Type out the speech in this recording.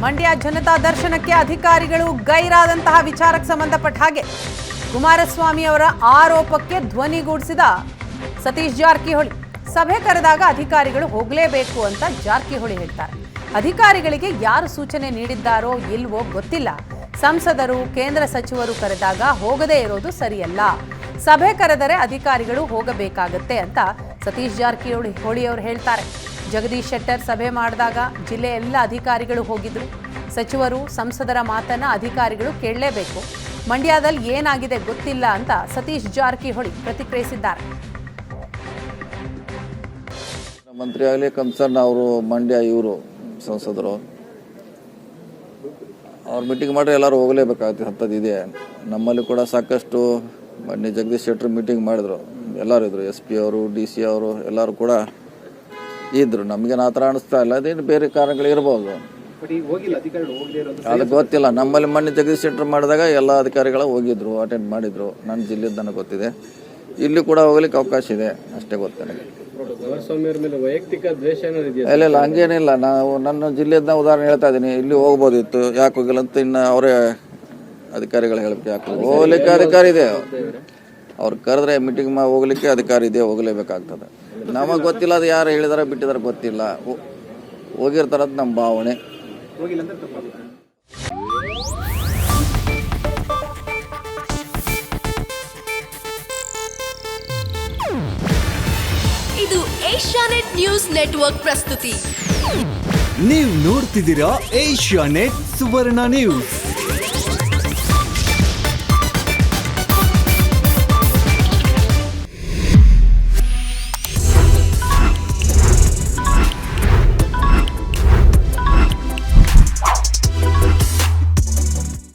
ಮಂಡ್ಯ ಜನತಾ ದರ್ಶನಕ್ಕೆ ಅಧಿಕಾರಿಗಳು ಗೈರಾದಂತಹ ವಿಚಾರಕ್ಕೆ ಸಂಬಂಧಪಟ್ಟ ಹಾಗೆ ಕುಮಾರಸ್ವಾಮಿ ಅವರ ಆರೋಪಕ್ಕೆ ಧ್ವನಿಗೂಡಿಸಿದ ಸತೀಶ್ ಜಾರಕಿಹೊಳಿ ಸಭೆ ಕರೆದಾಗ ಅಧಿಕಾರಿಗಳು ಹೋಗಲೇಬೇಕು ಅಂತ ಜಾರಕಿಹೊಳಿ ಹೇಳ್ತಾರೆ. ಅಧಿಕಾರಿಗಳಿಗೆ ಯಾರು ಸೂಚನೆ ನೀಡಿದ್ದಾರೋ ಇಲ್ವೋ ಗೊತ್ತಿಲ್ಲ. ಸಂಸದರು ಕೇಂದ್ರ ಸಚಿವರು ಕರೆದಾಗ ಹೋಗದೇ ಇರೋದು ಸರಿಯಲ್ಲ. ಸಭೆ ಕರೆದರೆ ಅಧಿಕಾರಿಗಳು ಹೋಗಬೇಕಾಗತ್ತೆ ಅಂತ ಸತೀಶ್ ಜಾರಕಿಹೊಳಿ ಅವರು ಹೇಳ್ತಾರೆ. ಜಗದೀಶ್ ಶೆಟ್ಟರ್ ಸಭೆ ಮಾಡಿದಾಗ ಜಿಲ್ಲೆಯ ಎಲ್ಲ ಅಧಿಕಾರಿಗಳು ಹೋಗಿದ್ರು. ಸಚಿವರು ಸಂಸದರ ಮಾತನ್ನ ಅಧಿಕಾರಿಗಳು ಕೇಳಲೇಬೇಕು. ಮಂಡ್ಯದಲ್ಲಿ ಏನಾಗಿದೆ ಗೊತ್ತಿಲ್ಲ ಅಂತ ಸತೀಶ್ ಜಾರಕಿಹೊಳಿ ಪ್ರತಿಕ್ರಿಯಿಸಿದ್ದಾರೆ. ಮಂತ್ರಿ ಆಗಲಿ ಕನ್ಸರ್ನ್ ಅವರು ಮಂಡ್ಯ ಇವರು ಸಂಸದರು ಅವ್ರು ಮೀಟಿಂಗ್ ಮಾಡ್ರೆ ಎಲ್ಲರೂ ಹೋಗಲೇಬೇಕಾಗುತ್ತೆ ಅಂಥದ್ದಿದೆ. ನಮ್ಮಲ್ಲಿ ಕೂಡ ಸಾಕಷ್ಟು ಮೊನ್ನೆ ಜಗದೀಶ್ ಶೆಟ್ಟರ್ ಮೀಟಿಂಗ್ ಮಾಡಿದ್ರು, ಎಲ್ಲರೂ ಇದ್ರು, SP ಅವರು DC ಅವರು ಎಲ್ಲರೂ ಕೂಡ ಇದ್ರು. ನಮಗೇನು ಆ ಥರ ಅನಿಸ್ತಾ ಇಲ್ಲ, ಅದೇನು ಬೇರೆ ಕಾರಣಗಳಿರ್ಬೋದು, ಅದು ಗೊತ್ತಿಲ್ಲ. ನಮ್ಮಲ್ಲಿ ಮೊನ್ನೆ ಜಗದೀಶ್ ಶೆಟ್ಟರ್ ಮಾಡಿದಾಗ ಎಲ್ಲ ಅಧಿಕಾರಿಗಳು ಹೋಗಿದ್ರು, ಅಟೆಂಡ್ ಮಾಡಿದ್ರು. ನನ್ನ ಜಿಲ್ಲೆದು ನನಗೆ ಗೊತ್ತಿದೆ, ಇಲ್ಲಿ ಕೂಡ ಹೋಗ್ಲಿಕ್ಕೆ ಅವಕಾಶ ಇದೆ ಅಷ್ಟೇ ಗೊತ್ತು ನನಗೆ. ಇಲ್ಲ ಹಂಗೇನಿಲ್ಲ. ನಾವು ನನ್ನ ಜಿಲ್ಲೆಯನ್ನ ಉದಾಹರಣೆ ಹೇಳ್ತಾ ಇದ್ದೀನಿ, ಇಲ್ಲಿ ಹೋಗ್ಬೋದಿತ್ತು, ಯಾಕೆ ಹೋಗಿಲ್ಲ ಅಂತ ಇನ್ನು ಅವರೇ ಅಧಿಕಾರಿಗಳು ಹೇಳಬೇಕು. ಯಾಕೆ ಹೋಗ್ಲಿಕ್ಕೆ ಅಧಿಕಾರಿ ಇದೆ, ಅವ್ರು ಕರೆದ್ರೆ ಮೀಟಿಂಗ್ ಹೋಗ್ಲಿಕ್ಕೆ ಅಧಿಕಾರಿ ಇದೆ, ಹೋಗಲೇಬೇಕಾಗ್ತದೆ. ನಮಗೆ ಗೊತ್ತಿಲ್ಲ ಅದು ಯಾರು ಹೇಳಿದಾರೆ ಬಿಟ್ಟಿದಾರೆ ಗೊತ್ತಿಲ್ಲ, ಹೋಗಿರ್ತಾರಂತ ನಮ್ಮ ಭಾವನೆ. ಇದು ಏಷ್ಯಾನೆಟ್ ನ್ಯೂಸ್ ನೆಟ್ವರ್ಕ್ ಪ್ರಸ್ತುತಿ. ನೀವು ನೋಡ್ತಿದ್ದೀರಾ ಏಷ್ಯಾನೆಟ್ ಸುವರ್ಣ ನ್ಯೂಸ್.